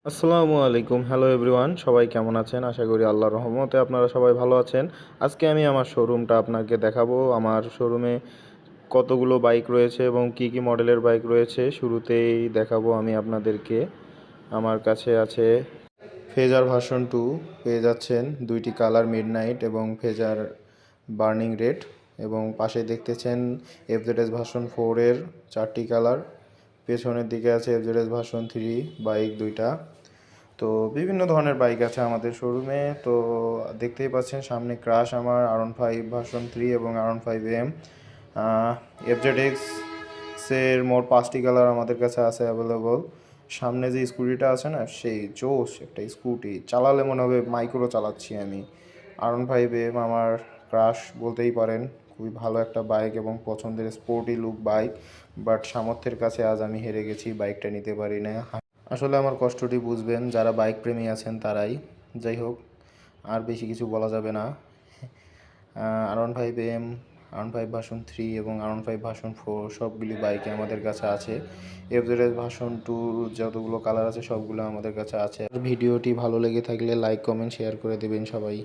আসসালামু আলাইকুম। Hello everyone. সবাই কেমন আছেন? আশা করি আল্লাহর রহমতে আপনারা সবাই ভালো আছেন। আজকে আমি আমার শোরুমটা আপনাকে দেখাবো। আমার শোরুমে কতগুলো বাইক রয়েছে এবং কি কি মডেলের বাইক রয়েছে শুরুতেই দেখাবো আমি আপনাদেরকে। আমার কাছে আছে ফেজার ভার্সন 2 পেয়ে যাচ্ছেন 2টি কালার মিডনাইট এবং ফেজার বার্নিং রেড এবং পাশে দেখতেছেন এফজেডএস ভার্সন 4 এর 4টি কালার। পেছনের দিকে আছে এফজেডএস ভার্সন 3 বাইক 2টা। তো বিভিন্ন ধরনের বাইক আছে আমাদের শোরুমে। তো দেখতেই পাচ্ছেন সামনে ক্রাশ আমার R15 ভার্সন 3 এবং R15 এম। এফজেডএক্স এর মোট 5টি কালার আমাদের কাছে আছে অ্যাভেলেবল। সামনে যে স্কুটিটা আছে না, সেই জোশ একটা স্কুটি, চালালে মনে হবে মাইক্রো চালাচ্ছি আমি। R15 এম আমার ক্রাশ বলতেই পারেন। খুবই ভালো একটা বাইক এবং পছন্দের স্পোর্টি লুক বাইক, বাট সামর্থ্যের কাছে আজ আমি হেরে গেছি, বাইকটা নিতে পারি না। আসলে আমার কষ্টটি বুঝবেন যারা বাইক প্রেমী আছেন তারাই। যাই হোক, আর বেশি কিছু বলা যাবে না। R15 এম, R15 ভার্সন 3 এবং R15 ভার্সন 4 সবগুলি বাইকে আমাদের কাছে আছে। এফজেডএস ভার্সন 2 যতগুলো কালার আছে সবগুলো আমাদের কাছে আছে। ভিডিওটি ভালো লেগে থাকলে লাইক কমেন্ট শেয়ার করে দেবেন সবাই।